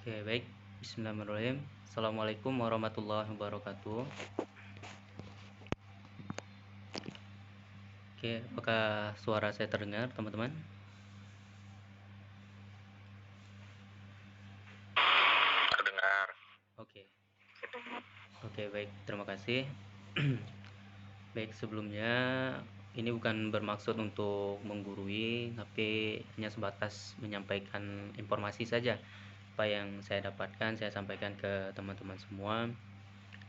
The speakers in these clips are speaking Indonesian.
Oke, baik. Bismillahirrahmanirrahim. Assalamualaikum warahmatullahi wabarakatuh. Oke, apakah suara saya terdengar, teman-teman? Terdengar. Oke. Oke, baik. Terima kasih. Baik, sebelumnya ini bukan bermaksud untuk menggurui, tapi hanya sebatas menyampaikan informasi saja. Apa yang saya dapatkan, saya sampaikan ke teman-teman semua.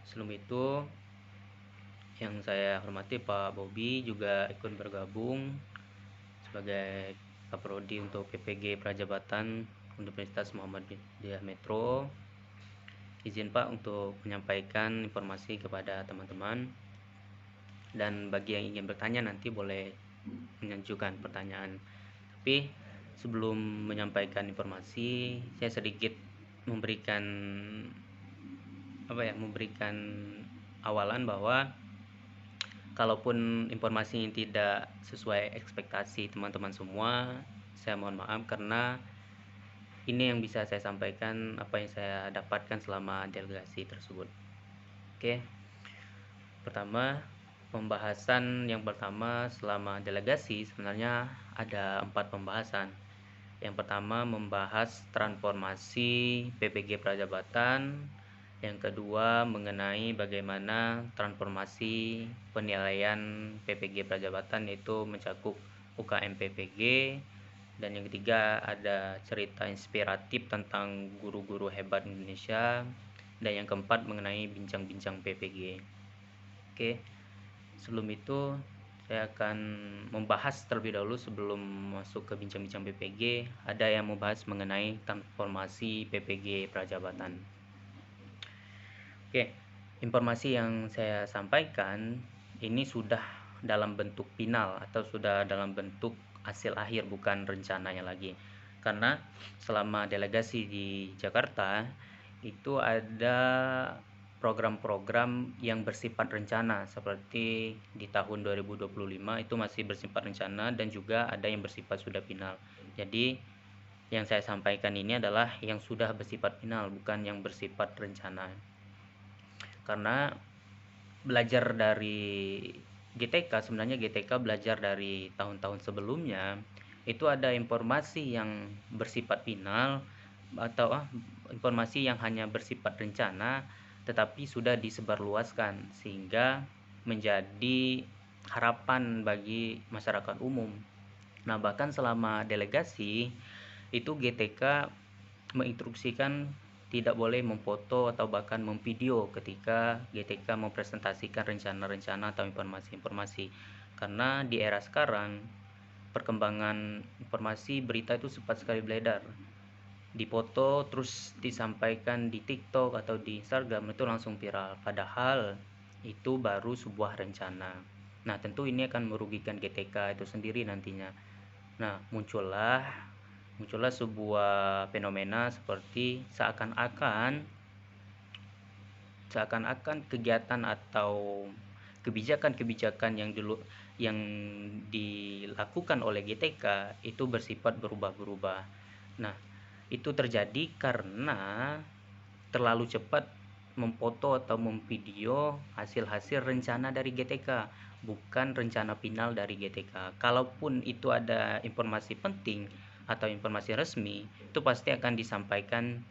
Sebelum itu, yang saya hormati Pak Bobi juga ikut bergabung sebagai Kaprodi untuk PPG Prajabatan Universitas Muhammadiyah Metro. Izin Pak untuk menyampaikan informasi kepada teman-teman, dan bagi yang ingin bertanya nanti boleh mengajukan pertanyaan. Tapi sebelum menyampaikan informasi, saya sedikit memberikan memberikan awalan bahwa kalaupun informasi ini tidak sesuai ekspektasi teman-teman semua, saya mohon maaf karena ini yang bisa saya sampaikan apa yang saya dapatkan selama delegasi tersebut. Oke. Pertama, pembahasan yang pertama selama delegasi sebenarnya ada 4 pembahasan. Yang pertama membahas transformasi PPG Prajabatan. Yang kedua mengenai bagaimana transformasi penilaian PPG Prajabatan, yaitu mencakup UKM PPG. Dan yang ketiga ada cerita inspiratif tentang guru-guru hebat Indonesia. Dan yang keempat mengenai bincang-bincang PPG. Oke, sebelum itu saya akan membahas terlebih dahulu sebelum masuk ke bincang-bincang PPG. Ada yang membahas mengenai transformasi PPG Prajabatan. Oke, informasi yang saya sampaikan ini sudah dalam bentuk final atau sudah dalam bentuk hasil akhir, bukan rencananya lagi. Karena selama delegasi di Jakarta itu ada program-program yang bersifat rencana, seperti di tahun 2025 itu masih bersifat rencana, dan juga ada yang bersifat sudah final. Jadi yang saya sampaikan ini adalah yang sudah bersifat final, bukan yang bersifat rencana. Karena belajar dari GTK, sebenarnya GTK belajar dari tahun-tahun sebelumnya, itu ada informasi yang bersifat final atau informasi yang hanya bersifat rencana tetapi sudah disebarluaskan sehingga menjadi harapan bagi masyarakat umum. Nah, bahkan selama delegasi itu GTK menginstruksikan tidak boleh memfoto atau bahkan memvideo ketika GTK mempresentasikan rencana-rencana atau informasi-informasi, karena di era sekarang perkembangan informasi berita itu cepat sekali beredar. Dipoto terus disampaikan di TikTok atau di Instagram itu langsung viral, padahal itu baru sebuah rencana. Nah, tentu ini akan merugikan GTK itu sendiri nantinya. Nah, muncullah sebuah fenomena seperti seakan-akan kegiatan atau kebijakan-kebijakan yang dilakukan oleh GTK itu bersifat berubah-berubah. Nah, itu terjadi karena terlalu cepat memfoto atau memvideo hasil-hasil rencana dari GTK, bukan rencana final dari GTK. Kalaupun itu ada informasi penting atau informasi resmi, itu pasti akan disampaikan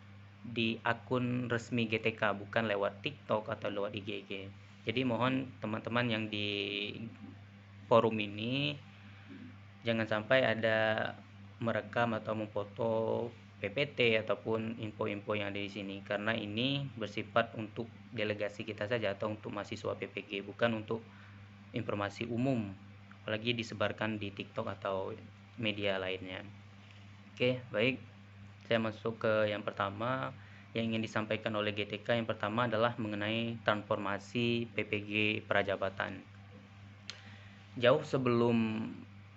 di akun resmi GTK, bukan lewat TikTok atau lewat IG. Jadi mohon teman-teman yang di forum ini jangan sampai ada merekam atau memfoto PPT ataupun info-info yang ada di sini, karena ini bersifat untuk delegasi kita saja atau untuk mahasiswa PPG, bukan untuk informasi umum, apalagi disebarkan di TikTok atau media lainnya. Oke, baik. Saya masuk ke yang pertama yang ingin disampaikan oleh GTK. Yang pertama adalah mengenai transformasi PPG Prajabatan. Jauh sebelum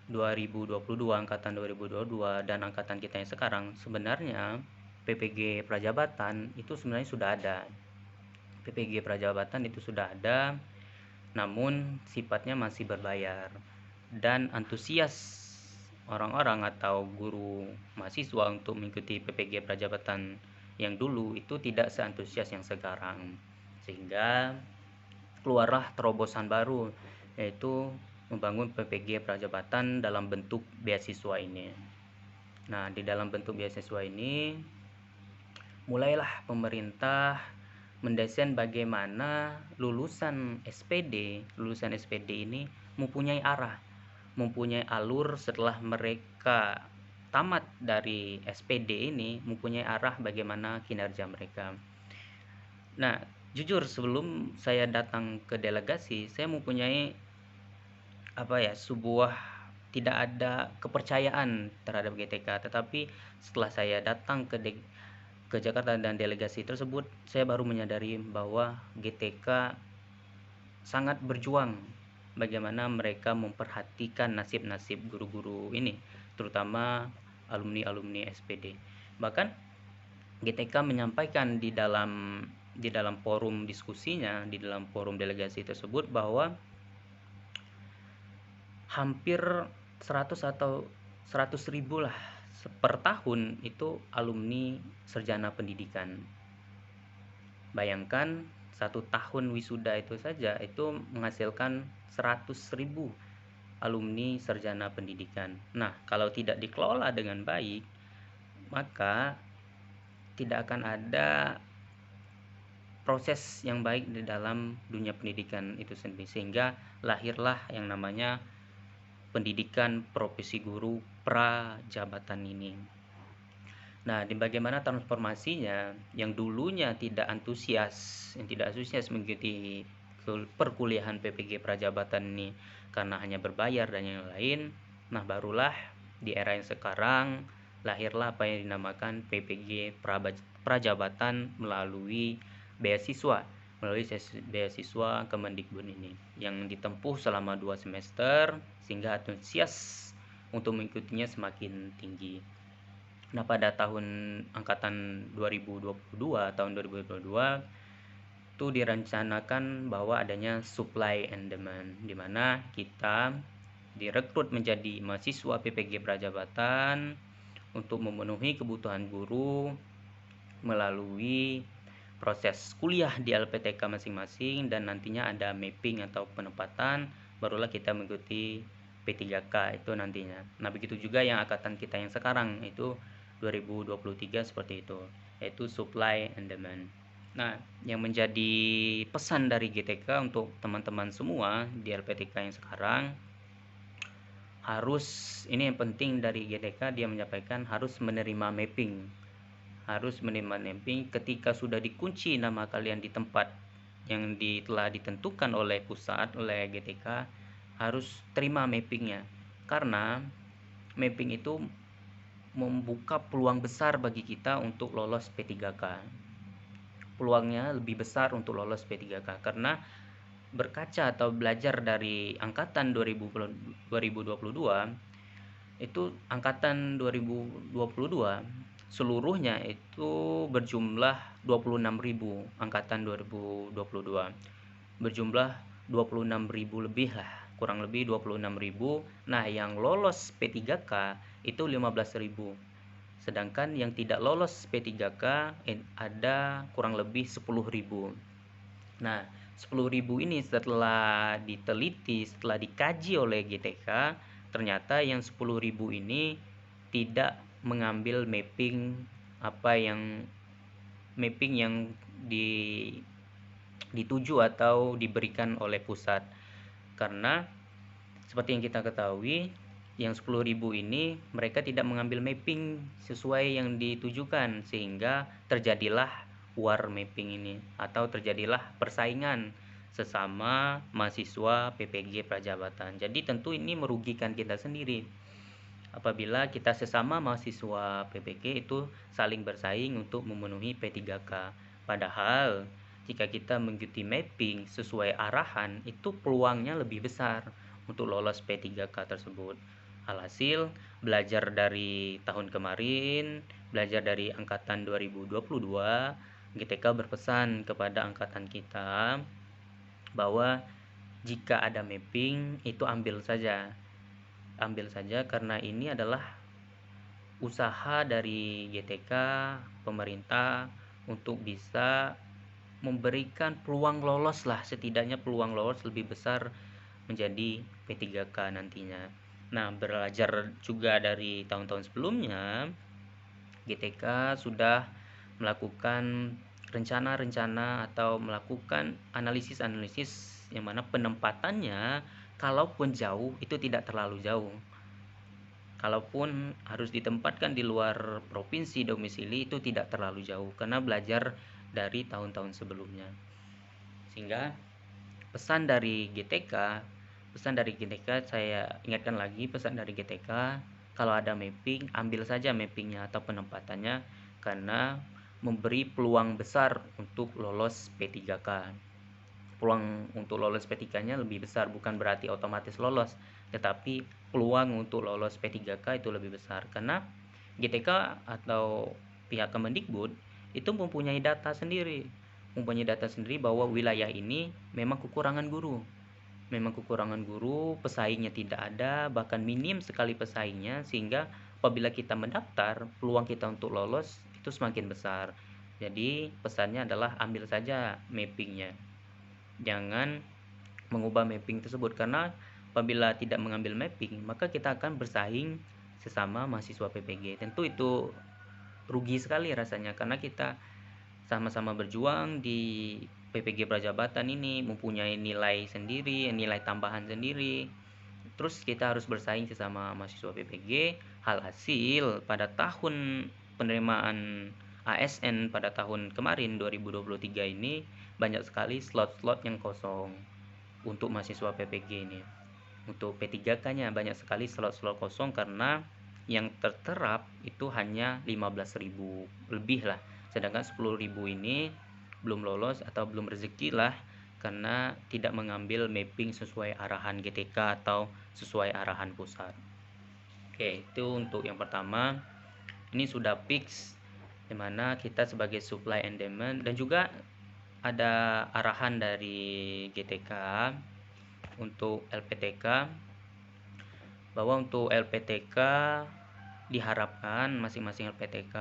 2022, angkatan 2022 dan angkatan kita yang sekarang, sebenarnya PPG Prajabatan itu sebenarnya sudah ada. PPG Prajabatan itu sudah ada, namun sifatnya masih berbayar, dan antusias orang-orang atau guru mahasiswa untuk mengikuti PPG Prajabatan yang dulu itu tidak seantusias yang sekarang, sehingga keluarlah terobosan baru, yaitu membangun PPG Prajabatan dalam bentuk beasiswa ini. Nah, di dalam bentuk beasiswa ini mulailah pemerintah mendesain bagaimana lulusan SPD ini mempunyai arah, mempunyai alur setelah mereka tamat dari SPD ini, mempunyai arah bagaimana kinerja mereka. Nah, jujur sebelum saya datang ke delegasi, saya mempunyai sebuah tidak ada kepercayaan terhadap GTK, tetapi setelah saya datang ke Jakarta dan delegasi tersebut, saya baru menyadari bahwa GTK sangat berjuang bagaimana mereka memperhatikan nasib-nasib guru-guru ini, terutama alumni-alumni SPD. Bahkan GTK menyampaikan di dalam forum diskusinya, di dalam forum delegasi tersebut, bahwa hampir 100 atau 100.000 lah per tahun itu alumni sarjana pendidikan. Bayangkan 1 tahun wisuda itu saja itu menghasilkan 100.000 alumni sarjana pendidikan. Nah, kalau tidak dikelola dengan baik, maka tidak akan ada proses yang baik di dalam dunia pendidikan itu sendiri, sehingga lahirlah yang namanya pendidikan profesi guru prajabatan ini. Nah, di bagaimana transformasinya, yang dulunya tidak antusias mengikuti perkuliahan PPG Prajabatan ini karena hanya berbayar dan yang lain. Nah, barulah di era yang sekarang lahirlah apa yang dinamakan PPG Prajabatan melalui beasiswa Kemendikbud ini, yang ditempuh selama 2 semester sehingga antusias untuk mengikutinya semakin tinggi. Nah, pada angkatan 2022 itu direncanakan bahwa adanya supply and demand, di mana kita direkrut menjadi mahasiswa PPG Prajabatan untuk memenuhi kebutuhan guru melalui proses kuliah di LPTK masing-masing, dan nantinya ada mapping atau penempatan, barulah kita mengikuti P3K itu nantinya. Nah, begitu juga yang angkatan kita yang sekarang itu 2023 seperti itu, yaitu supply and demand. Nah, yang menjadi pesan dari GTK untuk teman-teman semua di LPTK yang sekarang, ini yang penting dari GTK, dia menyampaikan harus menerima mapping. Ketika sudah dikunci nama kalian di tempat yang telah ditentukan oleh pusat, oleh GTK, harus terima mappingnya, karena mapping itu membuka peluang besar bagi kita untuk lolos P3K. Peluangnya lebih besar untuk lolos P3K karena berkaca atau belajar dari angkatan 2022, itu angkatan 2022 seluruhnya itu berjumlah 26.000, angkatan 2022 berjumlah 26.000 lebih lah, kurang lebih 26.000. Nah, yang lolos P3K itu 15.000. Sedangkan yang tidak lolos P3K ada kurang lebih 10.000. Nah, 10.000 ini setelah diteliti, setelah dikaji oleh GTK, ternyata yang 10.000 ini tidak mengambil mapping yang dituju atau diberikan oleh pusat. Karena seperti yang kita ketahui, yang 10.000 ini mereka tidak mengambil mapping sesuai yang ditujukan, sehingga terjadilah war mapping ini, atau terjadilah persaingan sesama mahasiswa PPG Prajabatan. Jadi tentu ini merugikan kita sendiri apabila kita sesama mahasiswa PPG itu saling bersaing untuk memenuhi P3K. Padahal jika kita mengikuti mapping sesuai arahan, itu peluangnya lebih besar untuk lolos P3K tersebut. Alhasil, belajar dari tahun kemarin, belajar dari angkatan 2022, GTK berpesan kepada angkatan kita bahwa jika ada mapping itu ambil saja, karena ini adalah usaha dari GTK, pemerintah untuk bisa memberikan peluang lolos lah, setidaknya peluang lolos lebih besar menjadi P3K nantinya. Nah, belajar juga dari tahun-tahun sebelumnya, GTK sudah melakukan rencana-rencana atau melakukan analisis-analisis yang mana penempatannya kalaupun jauh itu tidak terlalu jauh. Kalaupun harus ditempatkan di luar provinsi domisili itu tidak terlalu jauh karena belajar dari tahun-tahun sebelumnya. Sehingga pesan dari GTK saya ingatkan lagi, pesan dari GTK, kalau ada mapping ambil saja mappingnya atau penempatannya karena memberi peluang besar untuk lolos P3K. Peluang untuk lolos P3-nya lebih besar, bukan berarti otomatis lolos, tetapi peluang untuk lolos P3K itu lebih besar karena GTK atau pihak Kemendikbud itu mempunyai data sendiri bahwa wilayah ini memang kekurangan guru, pesaingnya tidak ada, bahkan minim sekali pesaingnya, sehingga apabila kita mendaftar, peluang kita untuk lolos itu semakin besar. Jadi pesannya adalah ambil saja mappingnya, jangan mengubah mapping tersebut, karena apabila tidak mengambil mapping maka kita akan bersaing sesama mahasiswa PPG. Tentu itu rugi sekali rasanya karena kita sama-sama berjuang di PPG Prajabatan ini, mempunyai nilai sendiri, nilai tambahan sendiri. Terus kita harus bersaing sesama mahasiswa PPG. Hasil pada tahun penerimaan ASN pada tahun kemarin 2023 ini banyak sekali slot-slot yang kosong untuk mahasiswa PPG ini. Untuk P3K-nya banyak sekali slot-slot kosong karena yang terterap itu hanya 15.000 lebih lah, sedangkan 10.000 ini belum lolos atau belum rezeki lah karena tidak mengambil mapping sesuai arahan GTK atau sesuai arahan pusat. Oke, itu untuk yang pertama. Ini sudah fix dimana kita sebagai supply and demand, dan juga ada arahan dari GTK untuk LPTK bahwa untuk LPTK diharapkan masing-masing LPTK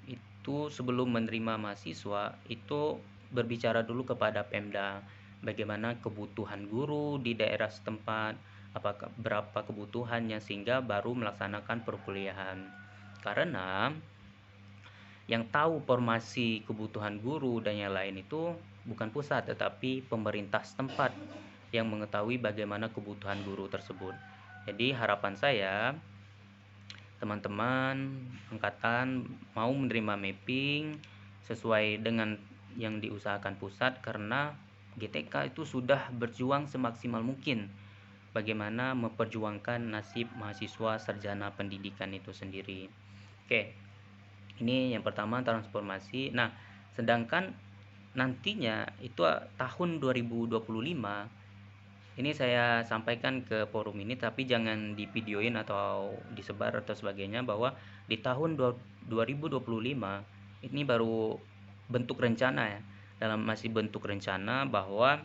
itu sebelum menerima mahasiswa itu berbicara dulu kepada Pemda bagaimana kebutuhan guru di daerah setempat, apakah berapa kebutuhannya, sehingga baru melaksanakan perkuliahan. Karena yang tahu formasi kebutuhan guru dan yang lain itu bukan pusat tetapi pemerintah setempat yang mengetahui bagaimana kebutuhan guru tersebut. Jadi harapan saya teman-teman angkatan mau menerima mapping sesuai dengan yang diusahakan pusat, karena GTK itu sudah berjuang semaksimal mungkin bagaimana memperjuangkan nasib mahasiswa sarjana pendidikan itu sendiri. Oke, ini yang pertama, transformasi. Nah, sedangkan nantinya itu tahun 2025 ini saya sampaikan ke forum ini, tapi jangan divideoin atau disebar atau sebagainya, bahwa di tahun 2025 ini baru bentuk rencana ya, masih bentuk rencana bahwa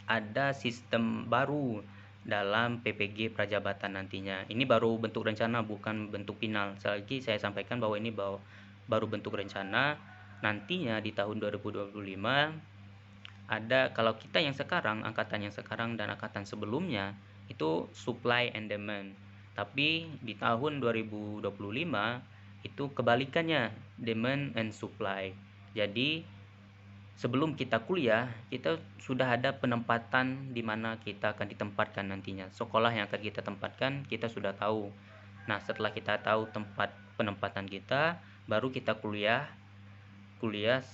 ada sistem baru dalam PPG Prajabatan nantinya. Ini baru bentuk rencana, bukan bentuk final. Sekali lagi saya sampaikan bahwa ini baru bentuk rencana. Nantinya di tahun 2025 ada, kalau kita yang sekarang, angkatan yang sekarang dan angkatan sebelumnya itu supply and demand, tapi di tahun 2025 itu kebalikannya, demand and supply. Jadi sebelum kita kuliah kita sudah ada penempatan di mana kita akan ditempatkan nantinya, sekolah yang akan kita tempatkan kita sudah tahu. Nah, setelah kita tahu tempat penempatan kita, baru kita kuliah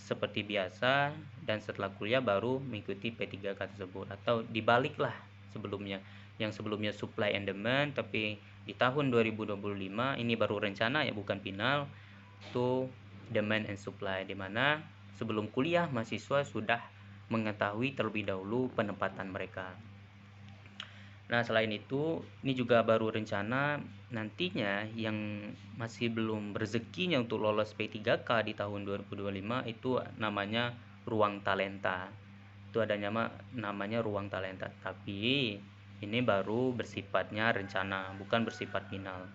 seperti biasa, dan setelah kuliah baru mengikuti P3K tersebut, atau dibaliklah sebelumnya, yang sebelumnya supply and demand tapi di tahun 2025 ini baru rencana ya, bukan final, itu demand and supply, dimana sebelum kuliah mahasiswa sudah mengetahui terlebih dahulu penempatan mereka. Nah, selain itu ini juga baru rencana, nantinya yang masih belum rezekinya untuk lolos P3K di tahun 2025 itu namanya ruang talenta. Itu ada namanya ruang talenta, tapi ini baru bersifatnya rencana, bukan bersifat final.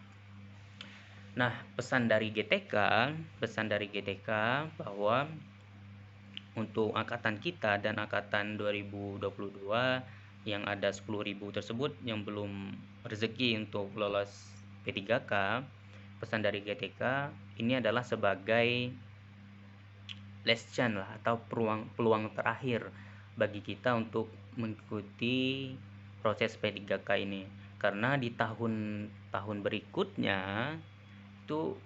Nah, pesan dari GTK bahwa untuk angkatan kita dan angkatan 2022 yang ada 10.000 tersebut yang belum rezeki untuk lolos P3K, pesan dari GTK ini adalah sebagai last chance lah, atau peluang terakhir bagi kita untuk mengikuti proses P3K ini, karena di tahun-tahun berikutnya itu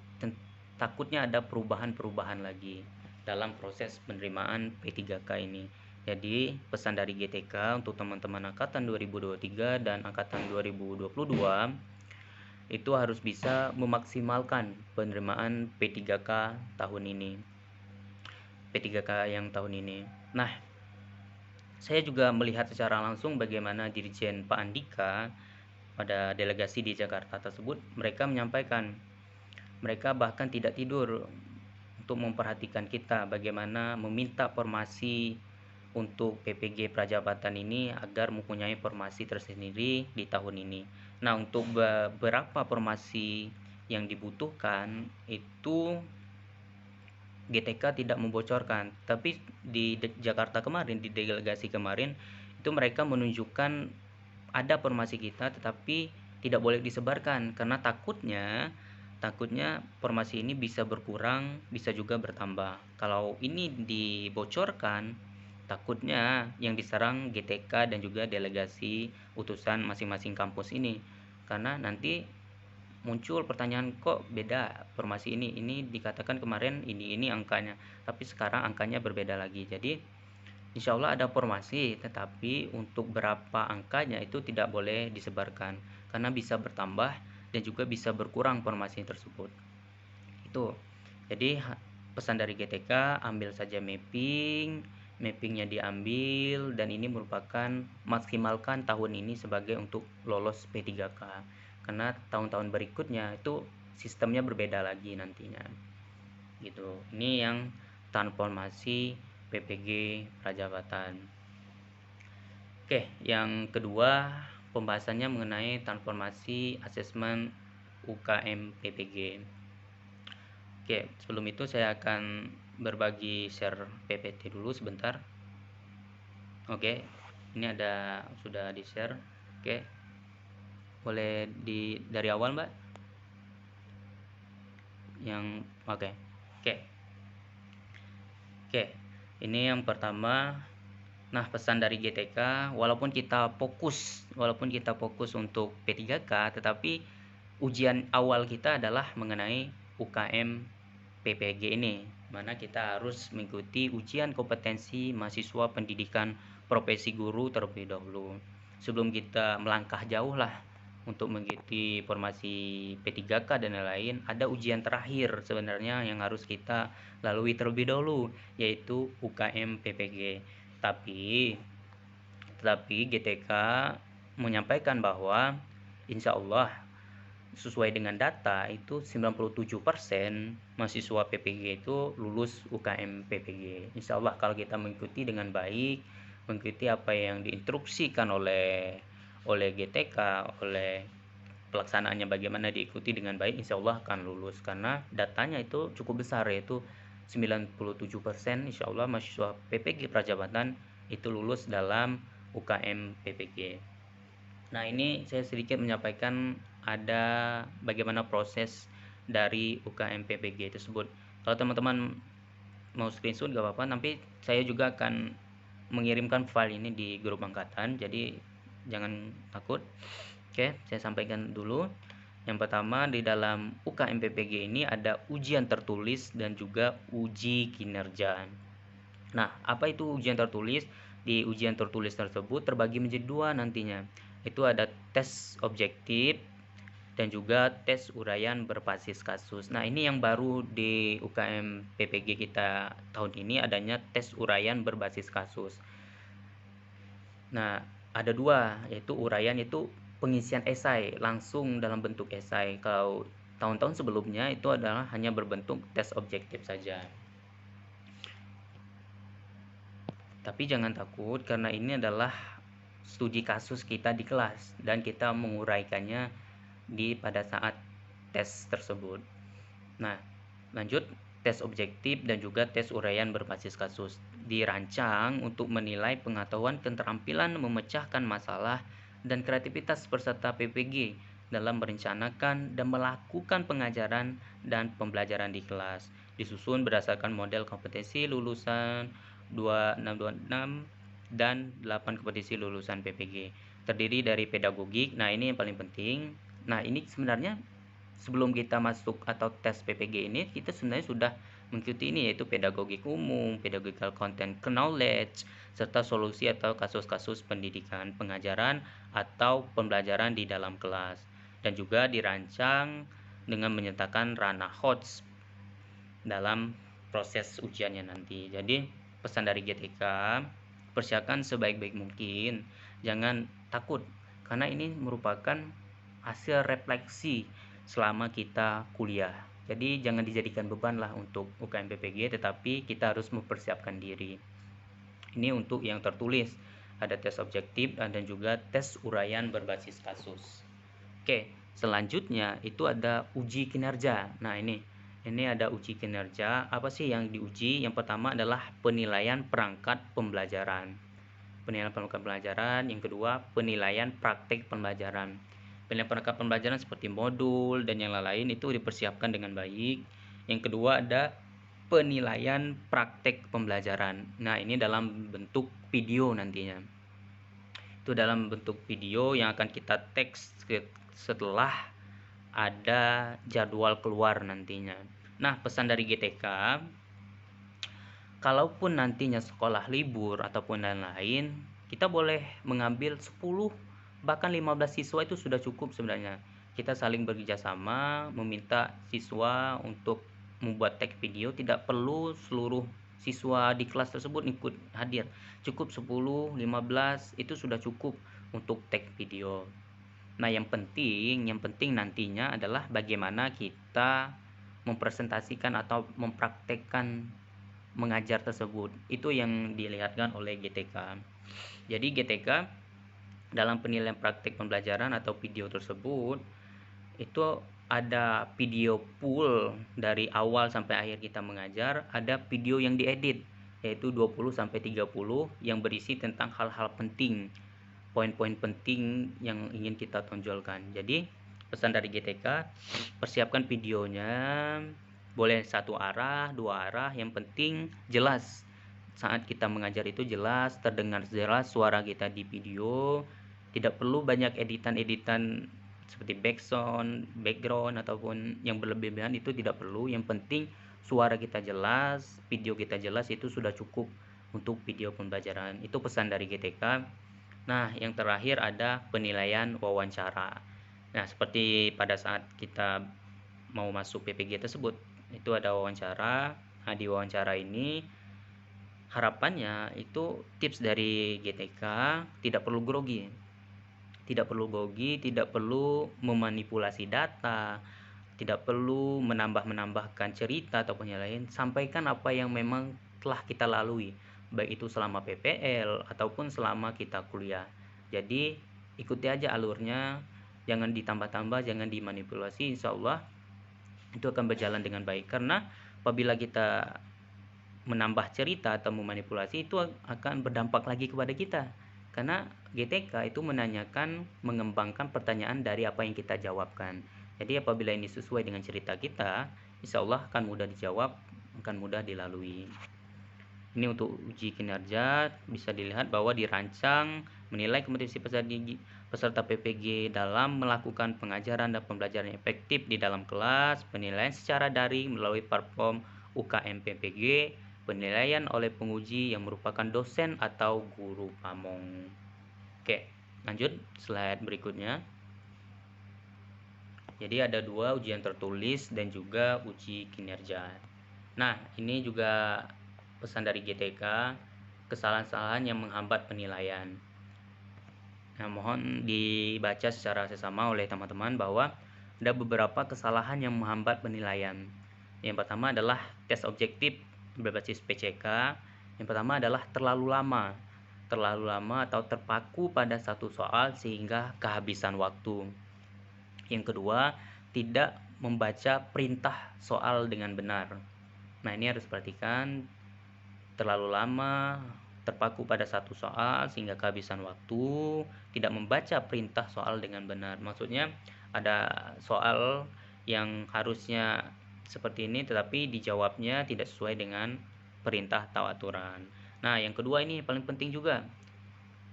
takutnya ada perubahan-perubahan lagi dalam proses penerimaan P3K ini. Jadi pesan dari GTK untuk teman-teman angkatan 2023 dan angkatan 2022 itu harus bisa memaksimalkan penerimaan P3K tahun ini. P3K yang tahun ini. Nah, saya juga melihat secara langsung bagaimana Dirjen Pak Andika pada delegasi di Jakarta tersebut, mereka menyampaikan mereka bahkan tidak tidur untuk memperhatikan kita bagaimana meminta formasi untuk PPG Prajabatan ini agar mempunyai formasi tersendiri di tahun ini. Nah, untuk beberapa formasi yang dibutuhkan itu GTK tidak membocorkan, tapi di Jakarta kemarin, di delegasi kemarin itu mereka menunjukkan ada formasi kita tetapi tidak boleh disebarkan karena takutnya formasi ini bisa berkurang, bisa juga bertambah. Kalau ini dibocorkan, takutnya yang diserang GTK dan juga delegasi utusan masing-masing kampus ini. Karena nanti muncul pertanyaan, kok beda formasi ini dikatakan kemarin ini angkanya, tapi sekarang angkanya berbeda lagi. Jadi insya Allah ada formasi, tetapi untuk berapa angkanya itu tidak boleh disebarkan karena bisa bertambah dan juga bisa berkurang formasi tersebut. Itu. Jadi pesan dari GTK, ambil saja mappingnya diambil, dan ini merupakan maksimalkan tahun ini sebagai untuk lolos P3K. Karena tahun-tahun berikutnya itu sistemnya berbeda lagi nantinya. Gitu. Ini yang transformasi PPG Prajabatan. Oke, yang kedua pembahasannya mengenai transformasi asesmen UKM PPG. Oke, sebelum itu saya akan berbagi share PPT dulu sebentar. Oke, ini sudah di share. Oke, boleh dari awal Mbak? Oke. Oke, ini yang pertama. Nah, pesan dari GTK, walaupun kita fokus untuk P3K, tetapi ujian awal kita adalah mengenai UKM PPG ini, mana kita harus mengikuti ujian kompetensi mahasiswa pendidikan profesi guru terlebih dahulu. Sebelum kita melangkah jauh lah untuk mengikuti formasi P3K dan lain-lain, ada ujian terakhir sebenarnya yang harus kita lalui terlebih dahulu, yaitu UKM PPG. Tapi GTK menyampaikan bahwa insya Allah sesuai dengan data itu 97% mahasiswa PPG itu lulus UKM PPG. Insya Allah kalau kita mengikuti dengan baik, mengikuti apa yang diinstruksikan oleh GTK, oleh pelaksanaannya bagaimana diikuti dengan baik, insya Allah akan lulus. Karena datanya itu cukup besar, yaitu 97% insya Allah mahasiswa PPG Prajabatan itu lulus dalam UKM PPG. Nah, ini saya sedikit menyampaikan ada bagaimana proses dari UKM PPG tersebut. Kalau teman-teman mau screenshot gak apa-apa, tapi saya juga akan mengirimkan file ini di grup angkatan, jadi jangan takut. Oke, saya sampaikan dulu. Yang pertama, di dalam UKM PPG ini ada ujian tertulis dan juga uji kinerja. Nah, apa itu ujian tertulis? Di ujian tertulis tersebut terbagi menjadi dua nantinya. Itu ada tes objektif dan juga tes uraian berbasis kasus. Nah, ini yang baru di UKM PPG kita tahun ini, adanya tes uraian berbasis kasus. Nah, ada dua, yaitu uraian itu pengisian esai langsung dalam bentuk esai. Kalau tahun-tahun sebelumnya itu adalah hanya berbentuk tes objektif saja. Tapi jangan takut, karena ini adalah studi kasus kita di kelas dan kita menguraikannya pada saat tes tersebut. Nah, lanjut, tes objektif dan juga tes uraian berbasis kasus dirancang untuk menilai pengetahuan, keterampilan memecahkan masalah, dan kreativitas peserta PPG dalam merencanakan dan melakukan pengajaran dan pembelajaran di kelas. Disusun berdasarkan model kompetensi lulusan 2626 dan 8 kompetisi lulusan PPG. Terdiri dari pedagogik. Nah, ini yang paling penting. Nah, ini sebenarnya sebelum kita masuk atau tes PPG ini, kita sebenarnya sudah mengikuti ini, yaitu pedagogik umum, pedagogical content knowledge, serta solusi atau kasus-kasus pendidikan, pengajaran, atau pembelajaran di dalam kelas. Dan juga dirancang dengan menyertakan ranah HOTS dalam proses ujiannya nanti. Jadi pesan dari GTK, persiapkan sebaik-baik mungkin, jangan takut, karena ini merupakan hasil refleksi selama kita kuliah. Jadi jangan dijadikan beban lah untuk UKM PPG, tetapi kita harus mempersiapkan diri. Ini untuk yang tertulis, ada tes objektif dan juga tes uraian berbasis kasus. Oke, selanjutnya itu ada uji kinerja. Nah, ini ada uji kinerja. Apa sih yang diuji? Yang pertama adalah penilaian perangkat pembelajaran. Penilaian perangkat pembelajaran. Yang kedua, penilaian praktik pembelajaran. Penilaian perangkat pembelajaran seperti modul dan yang lain-lain itu dipersiapkan dengan baik. Yang kedua ada penilaian praktik pembelajaran. Nah, ini dalam bentuk video nantinya. Itu dalam bentuk video yang akan kita teks setelah ada jadwal keluar nantinya. Nah, pesan dari GTK, kalaupun nantinya sekolah libur ataupun lain-lain, kita boleh mengambil 10 bahkan 15 siswa, itu sudah cukup sebenarnya. Kita saling bekerjasama, meminta siswa untuk membuat tag video, tidak perlu seluruh siswa di kelas tersebut ikut hadir. Cukup 10, 15 itu sudah cukup untuk tag video. Nah, yang penting nantinya adalah bagaimana kita mempresentasikan atau mempraktekkan mengajar tersebut. Itu yang dilihatkan oleh GTK. Jadi GTK dalam penilaian praktek pembelajaran atau video tersebut itu ada video full dari awal sampai akhir kita mengajar, ada video yang diedit yaitu 20 sampai 30 yang berisi tentang hal-hal penting, poin-poin penting yang ingin kita tonjolkan. Jadi pesan dari GTK, persiapkan videonya, boleh satu arah, dua arah, yang penting jelas. Saat kita mengajar itu jelas, terdengar jelas suara kita di video. Tidak perlu banyak editan-editan seperti background ataupun yang berlebihan, itu tidak perlu. Yang penting suara kita jelas, video kita jelas, itu sudah cukup untuk video pembelajaran. Itu pesan dari GTK. Nah, yang terakhir ada penilaian wawancara. Nah, seperti pada saat kita mau masuk PPG tersebut, itu ada wawancara. Nah, di wawancara ini harapannya itu tips dari GTK, tidak perlu grogi. Tidak perlu memanipulasi data, tidak perlu menambahkan cerita ataupun yang lain. Sampaikan apa yang memang telah kita lalui, baik itu selama PPL ataupun selama kita kuliah. Jadi ikuti aja alurnya, jangan ditambah-tambah, jangan dimanipulasi. Insya Allah itu akan berjalan dengan baik. Karena apabila kita menambah cerita atau memanipulasi, itu akan berdampak lagi kepada kita. Karena GTK itu menanyakan, mengembangkan pertanyaan dari apa yang kita jawabkan. Jadi apabila ini sesuai dengan cerita kita, insya Allah akan mudah dijawab, akan mudah dilalui. Ini untuk uji kinerja, bisa dilihat bahwa dirancang menilai kompetensi peserta PPG dalam melakukan pengajaran dan pembelajaran efektif di dalam kelas, penilaian secara daring melalui platform UKM PPG, penilaian oleh penguji yang merupakan dosen atau guru pamong. Oke, lanjut slide berikutnya. Jadi ada dua, ujian tertulis dan juga uji kinerja. Nah, ini juga pesan dari GTK, kesalahan-kesalahan yang menghambat penilaian. Nah, mohon dibaca secara seksama oleh teman-teman bahwa ada beberapa kesalahan yang menghambat penilaian. Yang pertama adalah tes objektif berbasis PCK. Yang pertama adalah terlalu lama atau terpaku pada satu soal sehingga kehabisan waktu. Yang kedua, tidak membaca perintah soal dengan benar. Nah, ini harus perhatikan, terlalu lama terpaku pada satu soal sehingga kehabisan waktu, tidak membaca perintah soal dengan benar. Maksudnya ada soal yang harusnya seperti ini tetapi dijawabnya tidak sesuai dengan perintah atau aturan. Nah, yang kedua ini paling penting juga,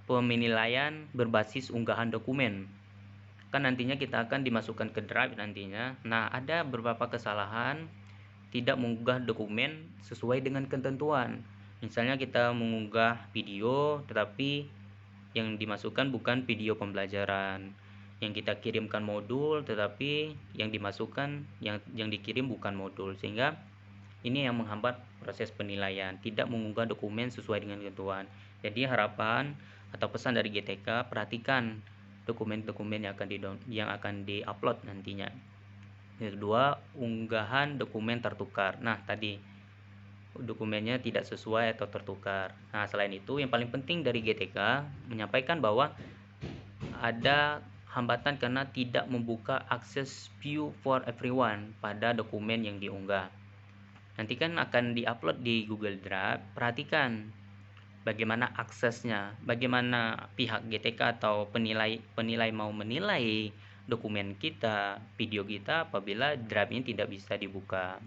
penilaian berbasis unggahan dokumen. Kan nantinya kita akan dimasukkan ke drive nantinya. Nah, ada beberapa kesalahan tidak mengunggah dokumen sesuai dengan ketentuan. Misalnya kita mengunggah video tetapi yang dimasukkan bukan video pembelajaran. Yang kita kirimkan modul tetapi yang dimasukkan yang dikirim bukan modul, sehingga ini yang menghambat proses penilaian, tidak mengunggah dokumen sesuai dengan ketentuan. Jadi harapan atau pesan dari GTK, perhatikan dokumen-dokumen yang akan di-upload nantinya. Yang kedua, unggahan dokumen tertukar. Nah, tadi dokumennya tidak sesuai atau tertukar. Nah, selain itu yang paling penting dari GTK menyampaikan bahwa ada hambatan karena tidak membuka akses view for everyone pada dokumen yang diunggah. Nanti kan akan diupload di Google Drive. Perhatikan bagaimana aksesnya, bagaimana pihak GTK atau penilai mau menilai dokumen kita, video kita apabila drive-nya tidak bisa dibuka.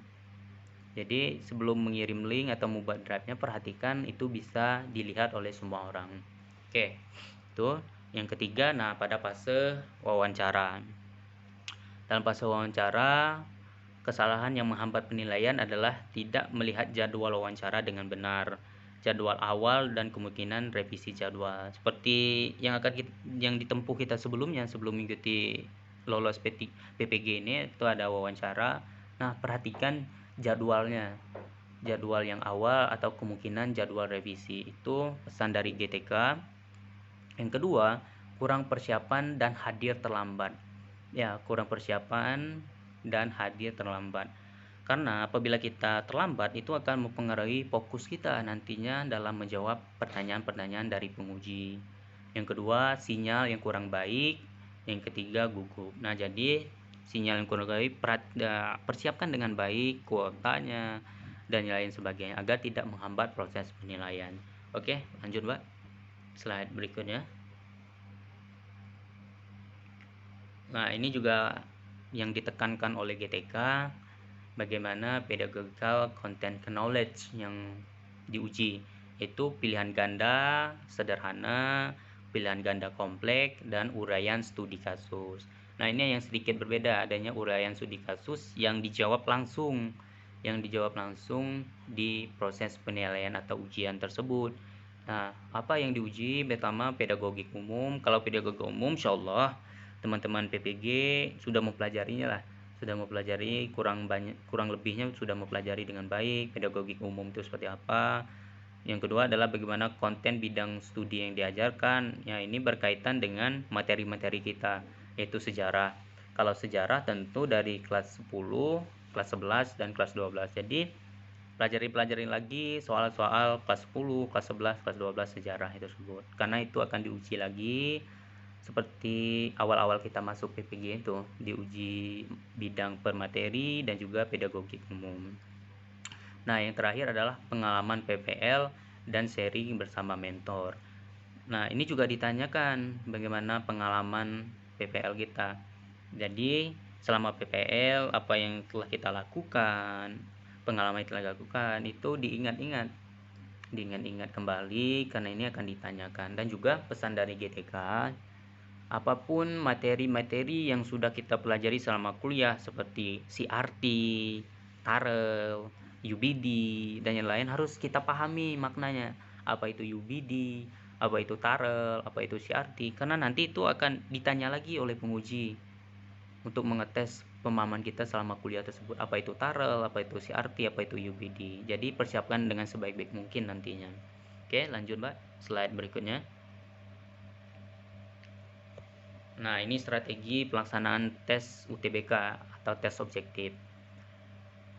Jadi sebelum mengirim link atau membuat drive-nya, perhatikan itu bisa dilihat oleh semua orang. Oke, itu yang ketiga. Nah, pada fase wawancara. Dalam fase wawancara, kesalahan yang menghambat penilaian adalah tidak melihat jadwal wawancara dengan benar, jadwal awal dan kemungkinan revisi jadwal. Seperti yang ditempuh kita sebelumnya sebelum mengikuti lolos PPG ini, itu ada wawancara. Nah, perhatikan jadwalnya, jadwal yang awal atau kemungkinan jadwal revisi. Itu pesan dari GTK. Yang kedua, kurang persiapan dan hadir terlambat. Ya, kurang persiapan dan hadir terlambat. Karena apabila kita terlambat, itu akan mempengaruhi fokus kita nantinya dalam menjawab pertanyaan-pertanyaan dari penguji. Yang kedua, sinyal yang kurang baik. Yang ketiga, gugup. Nah, jadi sinyal yang kurang baik persiapkan dengan baik kuotanya dan lain sebagainya agar tidak menghambat proses penilaian. Oke, lanjut, Mbak. Slide berikutnya. Nah, ini juga yang ditekankan oleh GTK, bagaimana pedagogical content knowledge yang diuji, yaitu pilihan ganda sederhana, pilihan ganda kompleks, dan uraian studi kasus. Nah, ini yang sedikit berbeda, adanya uraian studi kasus yang dijawab langsung di proses penilaian atau ujian tersebut. Nah, apa yang diuji? Pertama, pedagogik umum. Kalau pedagogik umum, insyaallah teman-teman PPG sudah mempelajarinya lah, sudah mempelajari kurang lebihnya sudah mempelajari dengan baik pedagogik umum itu seperti apa. Yang kedua adalah bagaimana konten bidang studi yang diajarkan. Ya, ini berkaitan dengan materi-materi kita, yaitu sejarah. Kalau sejarah tentu dari kelas 10, kelas 11, dan kelas 12. Jadi pelajari lagi soal-soal kelas 10, kelas 11, kelas 12 sejarah itu tersebut. Karena itu akan diuji lagi seperti awal-awal kita masuk PPG itu, diuji bidang per materi dan juga pedagogik umum. Nah, yang terakhir adalah pengalaman PPL dan sharing bersama mentor. Nah, ini juga ditanyakan bagaimana pengalaman PPL kita. Jadi, selama PPL apa yang telah kita lakukan, pengalaman yang telah lakukan itu diingat-ingat kembali karena ini akan ditanyakan. Dan juga pesan dari GTK, apapun materi-materi yang sudah kita pelajari selama kuliah seperti CRT, TAREL, UBD, dan yang lain harus kita pahami maknanya. Apa itu UBD, apa itu TAREL, apa itu CRT, karena nanti itu akan ditanya lagi oleh penguji untuk mengetes pemahaman kita selama kuliah tersebut. Apa itu TAREL, apa itu CRT, apa itu UBD. Jadi persiapkan dengan sebaik-baik mungkin nantinya. Oke, lanjut, Mbak. Slide berikutnya. Nah, ini strategi pelaksanaan tes UTBK atau tes objektif.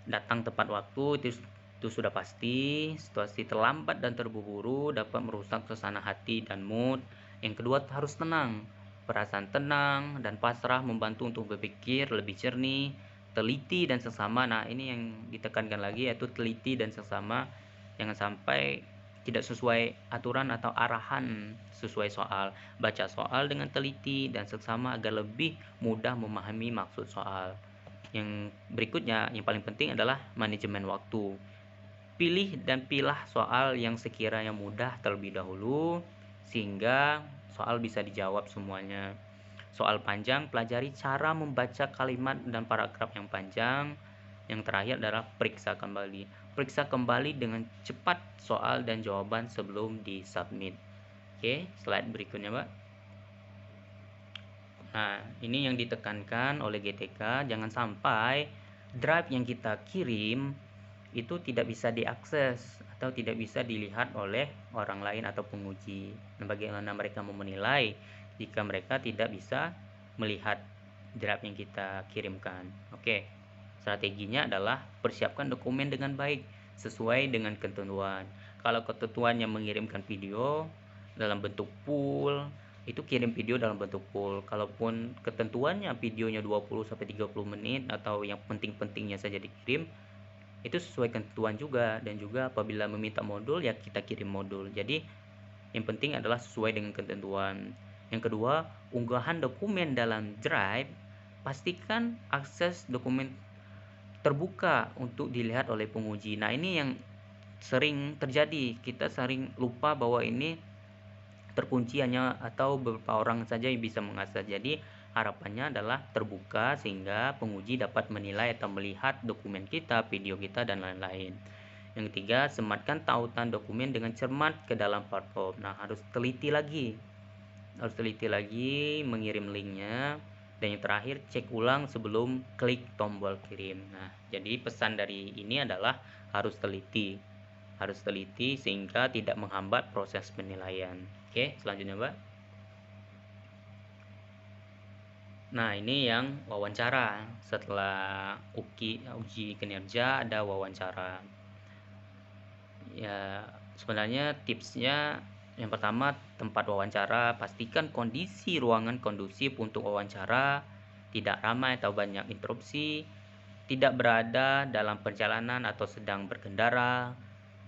Datang tepat waktu itu sudah pasti. Situasi terlambat dan terburu-buru dapat merusak suasana hati dan mood. Yang kedua, harus tenang. Perasaan tenang dan pasrah membantu untuk berpikir lebih jernih teliti dan seksama. Nah, ini yang ditekankan lagi, yaitu teliti dan seksama. Jangan sampai tidak sesuai aturan atau arahan sesuai soal. Baca soal dengan teliti dan seksama agar lebih mudah memahami maksud soal. Yang berikutnya, yang paling penting adalah manajemen waktu. Pilih dan pilah soal yang sekiranya mudah terlebih dahulu, sehingga soal bisa dijawab semuanya. Soal panjang, pelajari cara membaca kalimat dan paragraf yang panjang. Yang terakhir adalah periksa kembali. Periksa kembali dengan cepat soal dan jawaban sebelum disubmit. Oke, slide berikutnya, Mbak. Nah, ini yang ditekankan oleh GTK, jangan sampai drive yang kita kirim itu tidak bisa diakses atau tidak bisa dilihat oleh orang lain atau penguji. Nah, bagaimana mereka menilai jika mereka tidak bisa melihat draft yang kita kirimkan? Oke, strateginya adalah persiapkan dokumen dengan baik sesuai dengan ketentuan. Kalau ketentuannya mengirimkan video dalam bentuk full, itu kirim video dalam bentuk full. Kalaupun ketentuannya videonya 20-30 menit atau yang penting-pentingnya saja dikirim, itu sesuai ketentuan juga. Dan juga apabila meminta modul, ya kita kirim modul. Jadi yang penting adalah sesuai dengan ketentuan. Yang kedua, unggahan dokumen dalam Drive, pastikan akses dokumen terbuka untuk dilihat oleh penguji. Nah, ini yang sering terjadi, kita sering lupa bahwa ini terkunci hanya atau beberapa orang saja yang bisa mengakses. Jadi harapannya adalah terbuka sehingga penguji dapat menilai atau melihat dokumen kita, video kita, dan lain-lain. Yang ketiga, sematkan tautan dokumen dengan cermat ke dalam platform. Nah, harus teliti lagi mengirim linknya. Dan yang terakhir, cek ulang sebelum klik tombol kirim. Nah, jadi pesan dari ini adalah harus teliti sehingga tidak menghambat proses penilaian. Oke, selanjutnya, Mbak. Nah, ini yang wawancara. Setelah uji kinerja, ada wawancara. Ya, sebenarnya tipsnya yang pertama, tempat wawancara, pastikan kondisi ruangan kondusif untuk wawancara, tidak ramai atau banyak interupsi, tidak berada dalam perjalanan atau sedang berkendara.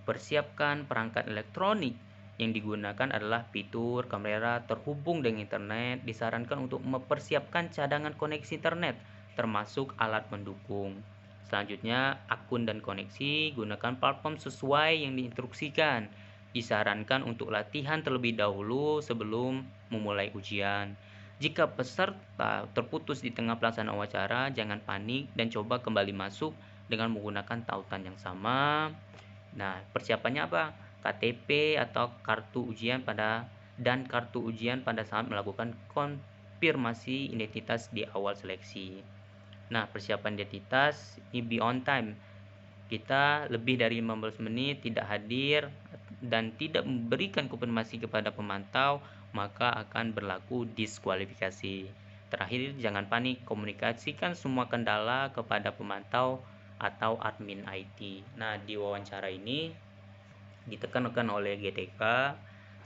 Persiapkan perangkat elektronik yang digunakan adalah fitur kamera terhubung dengan internet. Disarankan untuk mempersiapkan cadangan koneksi internet termasuk alat pendukung. Selanjutnya, akun dan koneksi, gunakan platform sesuai yang diinstruksikan. Disarankan untuk latihan terlebih dahulu sebelum memulai ujian. Jika peserta terputus di tengah pelaksanaan wawancara, jangan panik dan coba kembali masuk dengan menggunakan tautan yang sama. Nah, persiapannya apa? KTP atau kartu ujian pada saat melakukan konfirmasi identitas di awal seleksi. Nah, persiapan identitas ini be on time. Kita lebih dari 15 menit tidak hadir dan tidak memberikan konfirmasi kepada pemantau, maka akan berlaku diskualifikasi. Terakhir, jangan panik, komunikasikan semua kendala kepada pemantau atau admin IT. Nah, di wawancara ini ditekankan oleh GTK,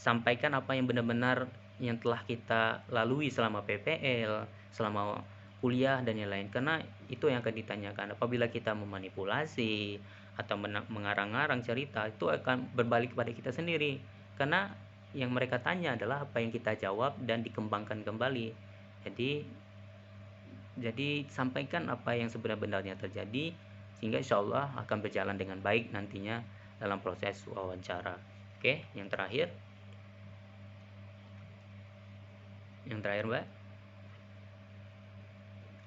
sampaikan apa yang benar-benar yang telah kita lalui selama PPL, selama kuliah dan yang lain, karena itu yang akan ditanyakan. Apabila kita memanipulasi atau mengarang-arang cerita, itu akan berbalik kepada kita sendiri, karena yang mereka tanya adalah apa yang kita jawab dan dikembangkan kembali. Jadi sampaikan apa yang sebenarnya terjadi, sehingga insya Allah akan berjalan dengan baik nantinya dalam proses wawancara. Oke, yang terakhir Mbak.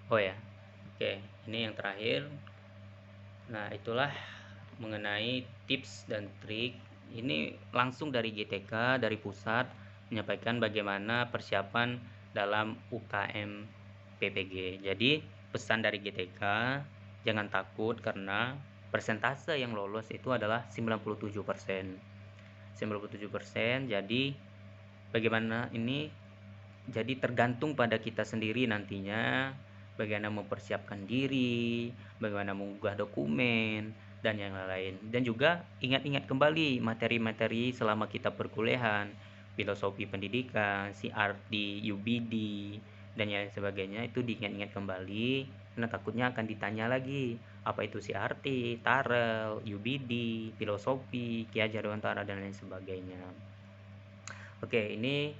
Oh ya, oke, ini yang terakhir. Nah, itulah mengenai tips dan trik. Ini langsung dari GTK, dari pusat, menyampaikan bagaimana persiapan dalam UKM PPG. Jadi pesan dari GTK, jangan takut karena persentase yang lolos itu adalah 97%. 97%. Jadi bagaimana ini? Jadi tergantung pada kita sendiri nantinya, bagaimana mempersiapkan diri, bagaimana mengunggah dokumen, dan yang lain. Dan juga ingat-ingat kembali materi-materi selama kita perkuliahan, filosofi pendidikan, CRT, UBD, dan yang sebagainya, itu diingat-ingat kembali. karena takutnya akan ditanya lagi apa itu CRT, TAREL, UBD, filosofi, Ki Hajar Dewantara dan lain sebagainya. Oke, ini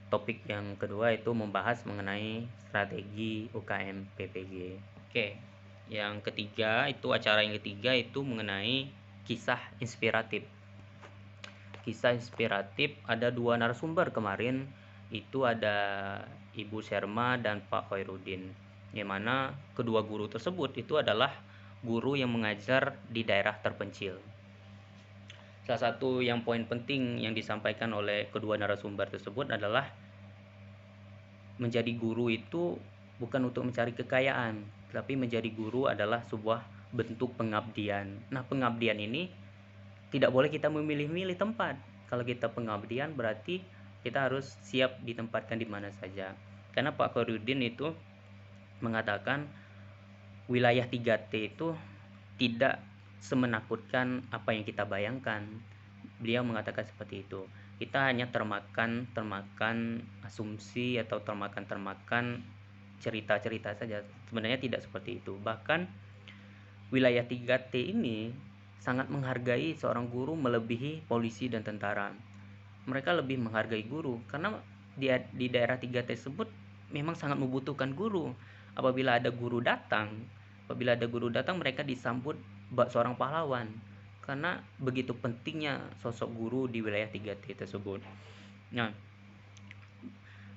topik yang kedua itu membahas mengenai strategi UKM PPG. Oke, yang ketiga itu acara yang ketiga itu mengenai kisah inspiratif. Kisah inspiratif ada 2 narasumber kemarin, itu ada Ibu Sherma dan Pak Khairuddin, yang mana kedua guru tersebut itu adalah guru yang mengajar di daerah terpencil. Salah satu yang poin penting yang disampaikan oleh kedua narasumber tersebut adalah menjadi guru itu bukan untuk mencari kekayaan, tapi menjadi guru adalah sebuah bentuk pengabdian. Nah, pengabdian ini tidak boleh kita memilih-milih tempat. Kalau kita pengabdian berarti kita harus siap ditempatkan di mana saja. Karena Pak Khairuddin itu mengatakan wilayah 3T itu tidak semenakutkan apa yang kita bayangkan. Beliau mengatakan seperti itu. Kita hanya termakan asumsi atau termakan cerita-cerita saja. Sebenarnya tidak seperti itu. Bahkan wilayah 3T ini sangat menghargai seorang guru melebihi polisi dan tentara. Mereka lebih menghargai guru karena di daerah 3T tersebut memang sangat membutuhkan guru. Apabila ada guru datang mereka disambut bak seorang pahlawan karena begitu pentingnya sosok guru di wilayah 3T tersebut. Nah,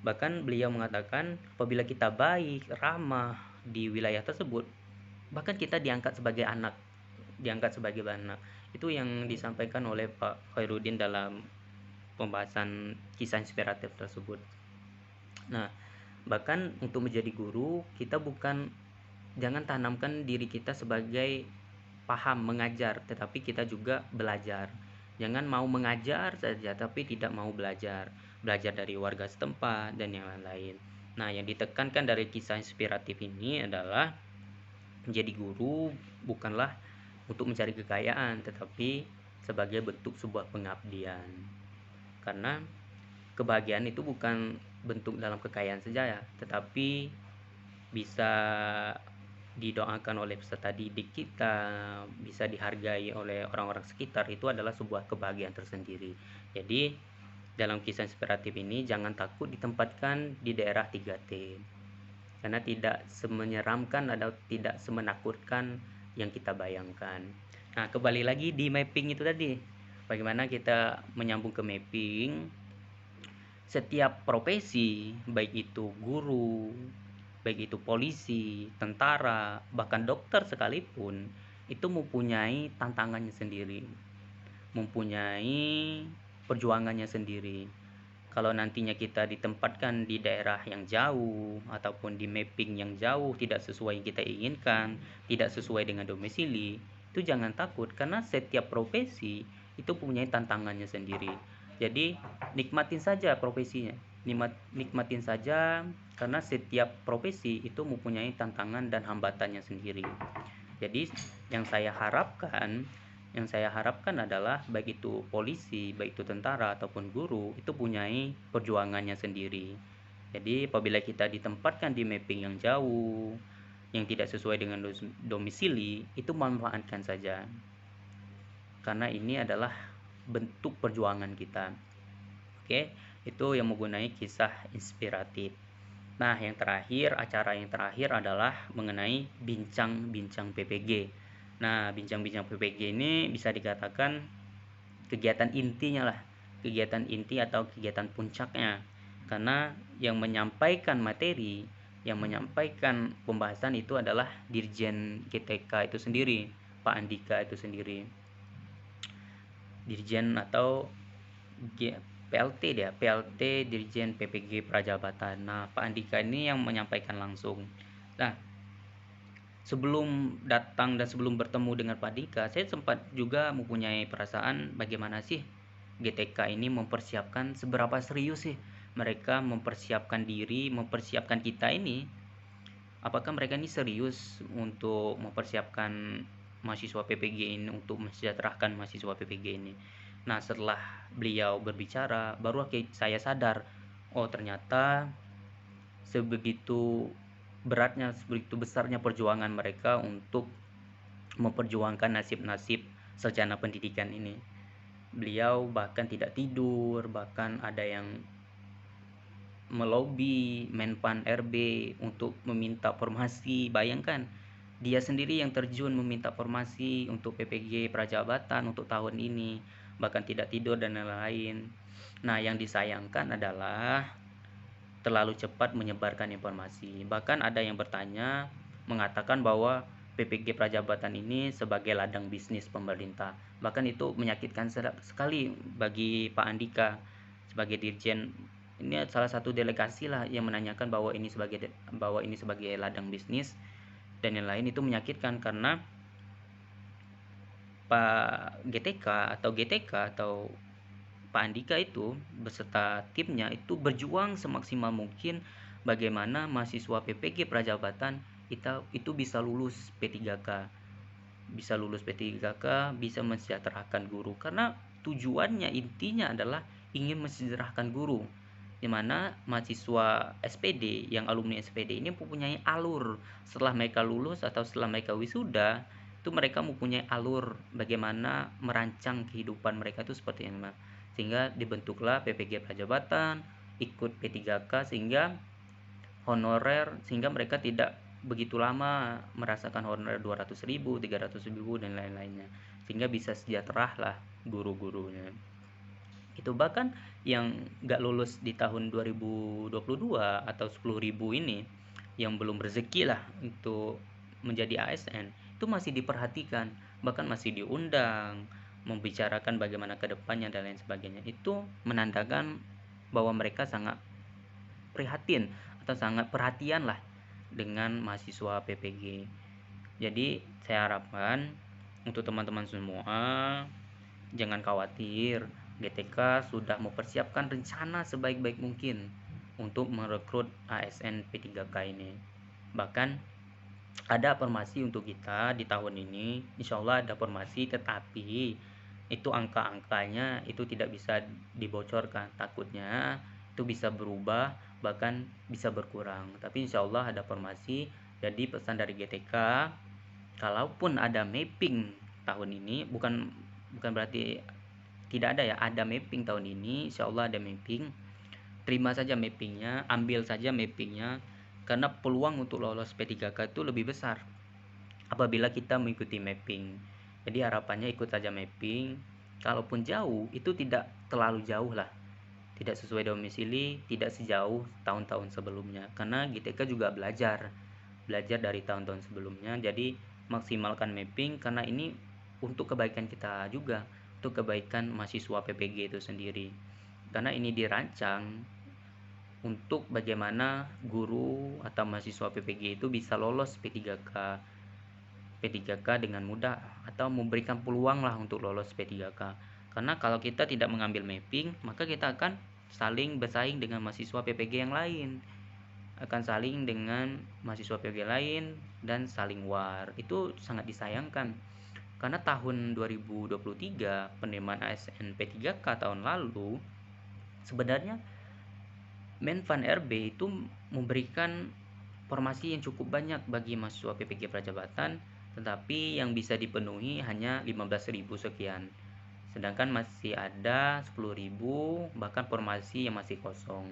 bahkan beliau mengatakan apabila kita baik, ramah di wilayah tersebut, bahkan kita diangkat sebagai anak. Itu yang disampaikan oleh Pak Khairuddin dalam pembahasan kisah inspiratif tersebut. Nah, bahkan untuk menjadi guru, kita jangan tanamkan diri kita sebagai paham mengajar, tetapi kita juga belajar. Jangan mau mengajar saja tapi tidak mau belajar dari warga setempat dan yang lain-lain. Nah, yang ditekankan dari kisah inspiratif ini adalah menjadi guru bukanlah untuk mencari kekayaan, tetapi sebagai bentuk sebuah pengabdian. Karena kebahagiaan itu bukan bentuk dalam kekayaan saja ya, tetapi bisa didoakan oleh peserta didik kita, bisa dihargai oleh orang-orang sekitar, itu adalah sebuah kebahagiaan tersendiri. Jadi dalam kisah inspiratif ini jangan takut ditempatkan di daerah 3T, karena tidak semenyeramkan atau tidak semenakutkan yang kita bayangkan. Nah, kembali lagi di mapping itu tadi, bagaimana kita menyambung ke mapping. Setiap profesi, baik itu guru, baik itu polisi, tentara, bahkan dokter sekalipun, itu mempunyai tantangannya sendiri, mempunyai perjuangannya sendiri. Kalau nantinya kita ditempatkan di daerah yang jauh ataupun di mapping yang jauh, tidak sesuai yang kita inginkan, tidak sesuai dengan domisili, itu jangan takut karena setiap profesi itu mempunyai tantangannya sendiri. Jadi nikmatin saja profesinya, nikmatin saja karena setiap profesi itu mempunyai tantangan dan hambatannya sendiri. Jadi yang saya harapkan adalah baik itu polisi, baik itu tentara ataupun guru itu punyai perjuangannya sendiri. Jadi apabila kita ditempatkan di mapping yang jauh, yang tidak sesuai dengan domisili, itu manfaatkan saja. Karena ini adalah bentuk perjuangan kita. Oke, itu yang menggunakan kisah inspiratif. Nah, acara yang terakhir adalah mengenai bincang-bincang PPG. Nah, bincang-bincang PPG ini bisa dikatakan kegiatan intinya lah, kegiatan inti atau kegiatan puncaknya. Karena yang menyampaikan materi, yang menyampaikan pembahasan itu adalah Dirjen GTK itu sendiri, Pak Andika itu sendiri. Dirjen atau PLT Dirjen PPG Prajabatan. Nah, Pak Andika ini yang menyampaikan langsung. Nah, sebelum datang dan sebelum bertemu dengan Pak Andika, saya sempat juga mempunyai perasaan bagaimana sih GTK ini mempersiapkan, seberapa serius sih mereka mempersiapkan diri, mempersiapkan kita ini. Apakah mereka ini serius untuk mempersiapkan mahasiswa PPG ini, untuk mensejahterakan mahasiswa PPG ini. Nah, setelah beliau berbicara, baru saya sadar, oh ternyata sebegitu beratnya, begitu besarnya perjuangan mereka untuk memperjuangkan nasib-nasib sarjana pendidikan ini. Beliau bahkan tidak tidur, bahkan ada yang melobi Menpan RB untuk meminta formasi. Bayangkan, dia sendiri yang terjun meminta formasi untuk PPG Prajabatan untuk tahun ini, bahkan tidak tidur dan lain-lain. Nah, yang disayangkan adalah terlalu cepat menyebarkan informasi. Bahkan ada yang bertanya, mengatakan bahwa PPG Prajabatan ini sebagai ladang bisnis pemerintah. Bahkan itu menyakitkan sekali bagi Pak Andika sebagai Dirjen. Ini salah satu delegasi lah yang menanyakan bahwa ini sebagai ladang bisnis dan yang lain. Itu menyakitkan karena Pak GTK atau Pak Andika itu beserta timnya itu berjuang semaksimal mungkin bagaimana mahasiswa PPG Prajabatan itu bisa lulus P3K, bisa mensejahterakan guru, karena tujuannya intinya adalah ingin mensejahterakan guru, di mana mahasiswa SPD yang alumni SPD ini mempunyai alur setelah mereka lulus atau setelah mereka wisuda, itu mereka mempunyai alur bagaimana merancang kehidupan mereka itu seperti apa, sehingga dibentuklah PPG Prajabatan, ikut P3K sehingga mereka tidak begitu lama merasakan honorer 200.000, 300.000 dan lain-lainnya, sehingga bisa sejahtera lah guru-gurunya. Itu bahkan yang gak lulus di tahun 2022 atau 10.000 ini yang belum rezeki lah untuk menjadi ASN, itu masih diperhatikan, bahkan masih diundang membicarakan bagaimana kedepannya dan lain sebagainya. Itu menandakan bahwa mereka sangat prihatin atau sangat perhatian lah dengan mahasiswa PPG. Jadi saya harapkan untuk teman-teman semua jangan khawatir, GTK sudah mempersiapkan rencana sebaik-baik mungkin untuk merekrut ASN P3K ini. Bahkan ada formasi untuk kita di tahun ini, insya Allah ada formasi, tetapi itu angka-angkanya itu tidak bisa dibocorkan, takutnya itu bisa berubah bahkan bisa berkurang, tapi insya Allah ada formasi. Jadi pesan dari GTK, kalaupun ada mapping tahun ini, bukan berarti tidak ada ya, ada mapping tahun ini, insya Allah ada mapping, terima saja mappingnya, ambil saja mappingnya, karena peluang untuk lolos P3K itu lebih besar apabila kita mengikuti mapping. Jadi harapannya ikut saja mapping, kalaupun jauh itu tidak terlalu jauh lah, tidak sesuai domisili, tidak sejauh tahun-tahun sebelumnya, karena GTK juga belajar dari tahun-tahun sebelumnya. Jadi maksimalkan mapping karena ini untuk kebaikan kita juga, untuk kebaikan mahasiswa PPG itu sendiri, karena ini dirancang untuk bagaimana guru atau mahasiswa PPG itu bisa lolos P3K dengan mudah atau memberikan peluang lah untuk lolos P3K. Karena kalau kita tidak mengambil mapping, maka kita akan saling bersaing dengan mahasiswa PPG yang lain, dan saling war. Itu sangat disayangkan karena tahun 2023 penerimaan ASN P3K tahun lalu sebenarnya Menpan RB itu memberikan formasi yang cukup banyak bagi mahasiswa PPG Prajabatan, tetapi yang bisa dipenuhi hanya 15.000 sekian, sedangkan masih ada 10.000 bahkan formasi yang masih kosong.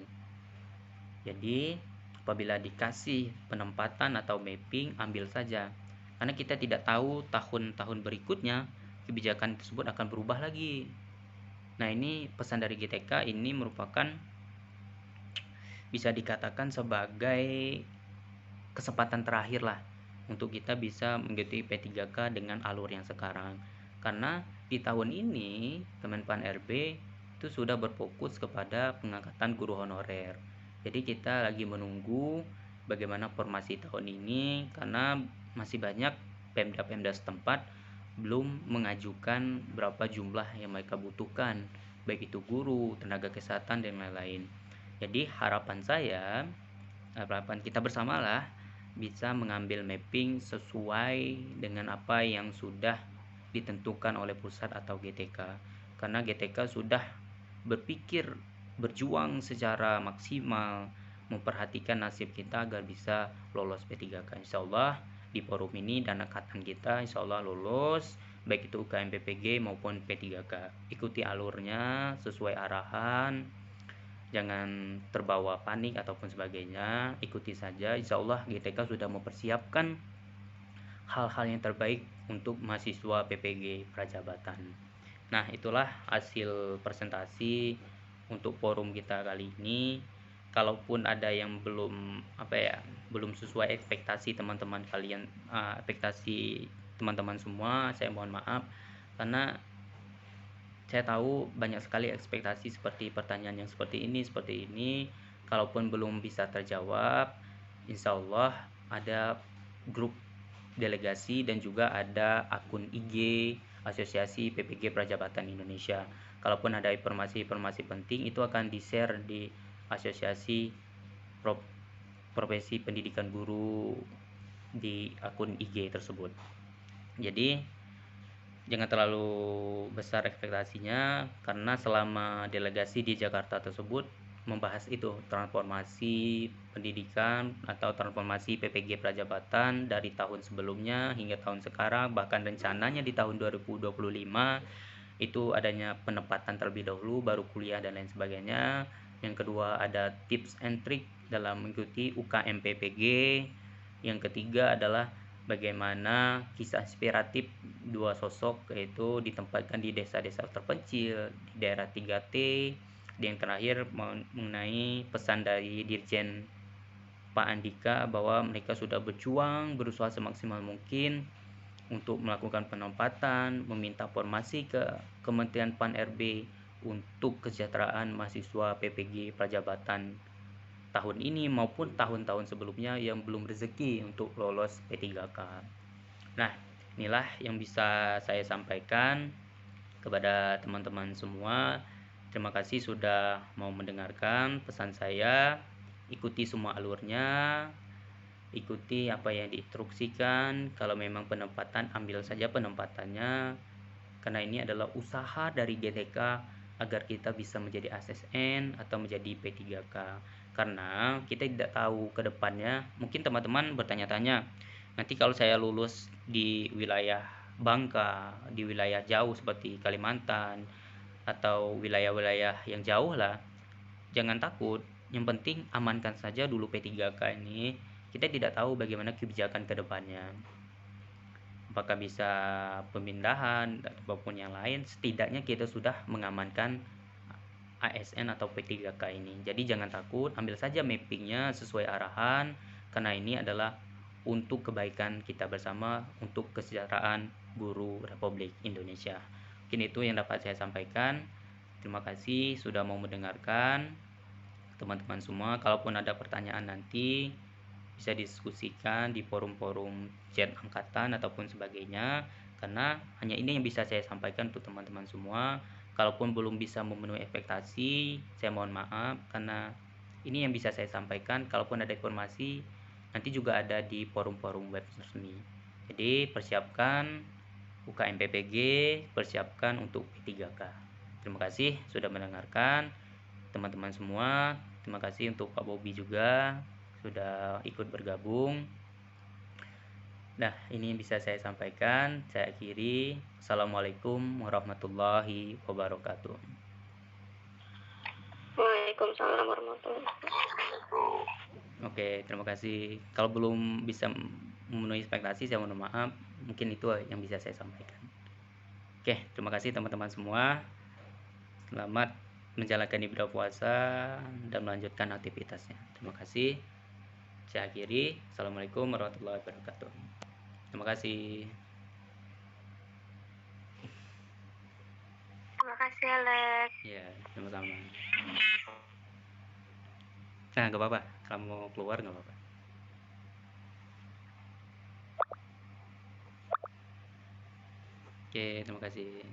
Jadi apabila dikasih penempatan atau mapping, ambil saja, karena kita tidak tahu tahun-tahun berikutnya kebijakan tersebut akan berubah lagi. Nah, ini pesan dari GTK, ini merupakan bisa dikatakan sebagai kesempatan terakhir lah untuk kita bisa mengikuti P3K dengan alur yang sekarang. Karena di tahun ini Kemenpan RB itu sudah berfokus kepada pengangkatan guru honorer. Jadi kita lagi menunggu bagaimana formasi tahun ini, karena masih banyak pemda-pemda setempat belum mengajukan berapa jumlah yang mereka butuhkan, baik itu guru, tenaga kesehatan dan lain-lain. Jadi harapan kita bersama lah bisa mengambil mapping sesuai dengan apa yang sudah ditentukan oleh pusat atau GTK, karena GTK sudah berpikir berjuang secara maksimal memperhatikan nasib kita agar bisa lolos P3K. Insya Allah di forum ini dan angkatan kita insya Allah lolos, baik itu UKM PPG maupun P3K. Ikuti alurnya sesuai arahan, jangan terbawa panik ataupun sebagainya, ikuti saja. Insya Allah GTK sudah mempersiapkan hal-hal yang terbaik untuk mahasiswa PPG Prajabatan. Nah, itulah hasil presentasi untuk forum kita kali ini. Kalaupun ada yang belum sesuai ekspektasi teman-teman kalian, ekspektasi teman-teman semua, saya mohon maaf karena saya tahu banyak sekali ekspektasi seperti pertanyaan yang seperti ini. Kalaupun belum bisa terjawab, insya Allah ada grup delegasi dan juga ada akun IG Asosiasi PPG Prajabatan Indonesia. Kalaupun ada informasi-informasi penting itu akan di-share di Asosiasi Profesi Pendidikan Guru di akun IG tersebut. Jadi jangan terlalu besar ekspektasinya karena selama delegasi di Jakarta tersebut membahas itu transformasi pendidikan atau transformasi PPG Prajabatan dari tahun sebelumnya hingga tahun sekarang, bahkan rencananya di tahun 2025 itu adanya penempatan terlebih dahulu baru kuliah dan lain sebagainya. Yang kedua ada tips and trick dalam mengikuti UKM PPG. Yang ketiga adalah bagaimana kisah inspiratif dua sosok, yaitu ditempatkan di desa-desa terpencil di daerah 3T. Yang terakhir mengenai pesan dari Dirjen Pak Andika bahwa mereka sudah berjuang berusaha semaksimal mungkin untuk melakukan penempatan, meminta formasi ke Kementerian Pan-RB untuk kesejahteraan mahasiswa PPG Prajabatan tahun ini maupun tahun-tahun sebelumnya yang belum rezeki untuk lolos P3K. Nah, inilah yang bisa saya sampaikan kepada teman-teman semua. Terima kasih sudah mau mendengarkan pesan saya. Ikuti semua alurnya, ikuti apa yang diinstruksikan. Kalau memang penempatan, ambil saja penempatannya, karena ini adalah usaha dari GTK agar kita bisa menjadi ASN atau menjadi P3K. Karena kita tidak tahu ke depannya. Mungkin teman-teman bertanya-tanya, nanti kalau saya lulus di wilayah Bangka, di wilayah jauh seperti Kalimantan atau wilayah-wilayah yang jauh lah, jangan takut. Yang penting amankan saja dulu P3K ini. Kita tidak tahu bagaimana kebijakan ke depannya, apakah bisa pemindahan ataupun yang lain. Setidaknya kita sudah mengamankan ASN atau P3K ini. Jadi jangan takut, ambil saja mappingnya sesuai arahan, karena ini adalah untuk kebaikan kita bersama, untuk kesejahteraan guru Republik Indonesia. Mungkin itu yang dapat saya sampaikan. Terima kasih sudah mau mendengarkan teman-teman semua. Kalaupun ada pertanyaan nanti bisa diskusikan di forum-forum chat angkatan ataupun sebagainya, karena hanya ini yang bisa saya sampaikan untuk teman-teman semua. Kalaupun belum bisa memenuhi ekspektasi, saya mohon maaf karena ini yang bisa saya sampaikan. Kalaupun ada informasi nanti juga ada di forum-forum web resmi. Jadi persiapkan UKM PPG, persiapkan untuk P3K. Terima kasih sudah mendengarkan teman-teman semua. Terima kasih untuk Pak Bobi juga sudah ikut bergabung. Nah, ini yang bisa saya sampaikan. Saya akhiri. Assalamualaikum warahmatullahi wabarakatuh. Waalaikumsalam warahmatullahi wabarakatuh. Oke, terima kasih. Kalau belum bisa memenuhi ekspektasi, saya mohon maaf. Mungkin itu yang bisa saya sampaikan. Oke, terima kasih teman-teman semua. Selamat menjalankan ibadah puasa dan melanjutkan aktivitasnya. Terima kasih. Saya akhiri. Assalamualaikum warahmatullahi wabarakatuh. Terima kasih. Terima kasih Alex. Ya, sama-sama. Nah, gak apa-apa. Kamu keluar gak apa-apa. Oke, terima kasih.